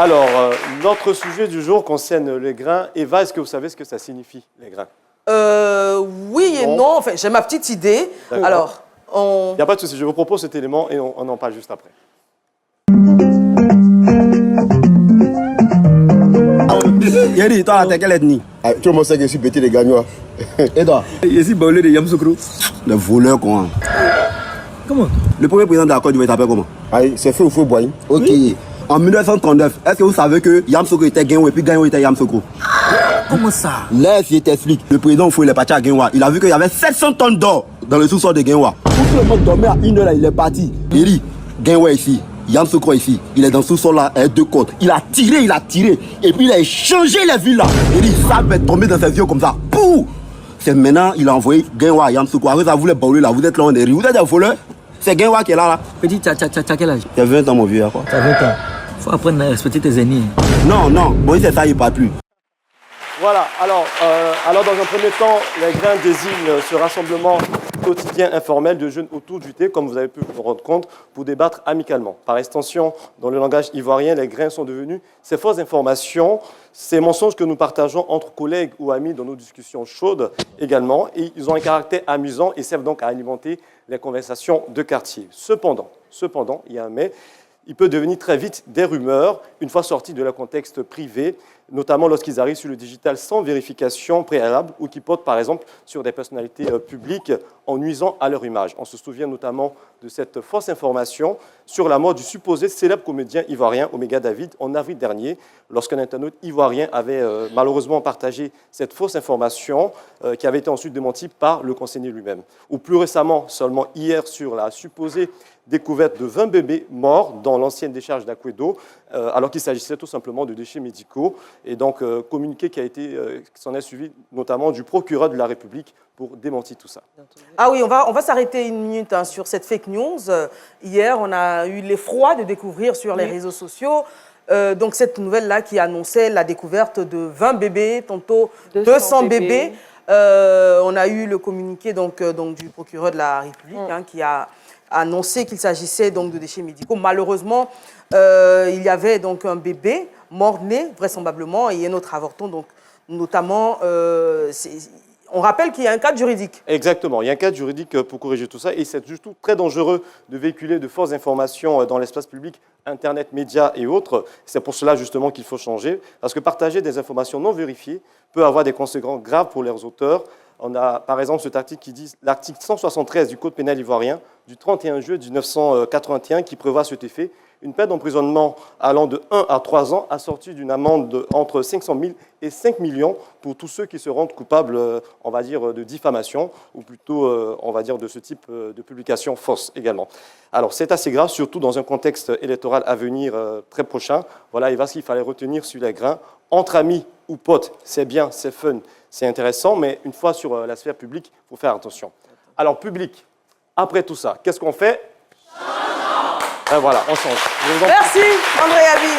Alors, notre sujet du jour concerne les grains. Eva, est-ce que vous savez ce que ça signifie, les grains? Oui et non. Enfin, j'ai ma petite idée. Alors, Il n'y a pas de souci. Je vous propose cet élément et on en parle juste après. Yeri, toi, t'es quelle ethnie? Tout le monde sait que je suis bêté des Gagnois. Et toi? Je suis baoulé de Yamoussoukro. Le voleur, quoi. Comment? Le premier président de la Côte d'Ivoire s'appelle comment? C'est fait ou faux, boy. Ok. Oui. En 1939, est-ce que vous savez que Yamoussoukro était Guinwa et puis Guinwa était Yamoussoukro? Comment ça? Là, je t'explique. Le président Foué, il est parti à Guinwa. Il a vu qu'il y avait 700 tonnes d'or dans le sous-sol de Guinwa. Tout le monde dormait à 1h là, il est parti. Il dit, Guinwa ici. Yamoussoukro ici, il est dans ce sous-sol-là, avec 2 côtes. Il a tiré, et puis il a échangé les villes là. Il dit, ça va tomber dans ses yeux comme ça. Pouh! C'est maintenant, il a envoyé Guinwa à Yamoussoukro. Après ça, vous les baoulez là, vous êtes là, on est ri. Vous êtes des voleurs? C'est Guinwa qui est là. Petit, t'as quel âge? J'ai 20 ans, mon vieux, quoi. T'as 20 ans. Faut apprendre à respecter tes aînés. Non, bon, c'est ça, il ne parle plus. Voilà, alors dans un premier temps, les grains désignent ce rassemblement quotidien informel de jeunes autour du thé, comme vous avez pu vous rendre compte, pour débattre amicalement. Par extension, dans le langage ivoirien, les grains sont devenus ces fausses informations, ces mensonges que nous partageons entre collègues ou amis dans nos discussions chaudes également, et ils ont un caractère amusant et servent donc à alimenter les conversations de quartier. Cependant, il y a un mais, il peut devenir très vite des rumeurs, une fois sortis de leur contexte privé, notamment lorsqu'ils arrivent sur le digital sans vérification préalable ou qui portent par exemple sur des personnalités publiques en nuisant à leur image. On se souvient notamment de cette fausse information sur la mort du supposé célèbre comédien ivoirien Oméga David en avril dernier, lorsqu'un internaute ivoirien avait malheureusement partagé cette fausse information qui avait été ensuite démentie par le conseiller lui-même. Ou plus récemment, seulement hier, sur la supposée découverte de 20 bébés morts dans l'ancienne décharge d'Akwedo, alors qu'il s'agissait tout simplement de déchets médicaux. Et donc, communiqué qui s'en est suivi notamment du procureur de la République pour démentir tout ça. Ah oui, on va s'arrêter une minute sur cette fake news. Hier, on a eu l'effroi de découvrir sur les réseaux sociaux donc cette nouvelle-là qui annonçait la découverte de 20 bébés, tantôt 200 bébés. On a eu le communiqué donc du procureur de la République qui a annoncé qu'il s'agissait donc de déchets médicaux. Malheureusement, il y avait donc un bébé mort-né, vraisemblablement, et un autre avorton, donc notamment, on rappelle qu'il y a un cadre juridique. Exactement, il y a un cadre juridique pour corriger tout ça, et c'est surtout très dangereux de véhiculer de fausses informations dans l'espace public, Internet, médias et autres. C'est pour cela justement qu'il faut changer, parce que partager des informations non vérifiées peut avoir des conséquences graves pour leurs auteurs. On a par exemple cet article qui dit l'article 173 du Code pénal ivoirien du 31 juillet 1981 qui prévoit cet effet, une peine d'emprisonnement allant de 1 à 3 ans assortie d'une amende entre 500 000 et 5 millions pour tous ceux qui se rendent coupables, on va dire, de diffamation ou plutôt, on va dire, de ce type de publication fausse également. Alors c'est assez grave, surtout dans un contexte électoral à venir très prochain. Voilà, ce qu'il fallait retenir sur les grains. Entre amis ou potes, c'est bien, c'est fun, c'est intéressant, mais une fois sur la sphère publique, il faut faire attention. Alors, public, après tout ça, qu'est-ce qu'on fait? Ben voilà, on change. Merci, André Abi.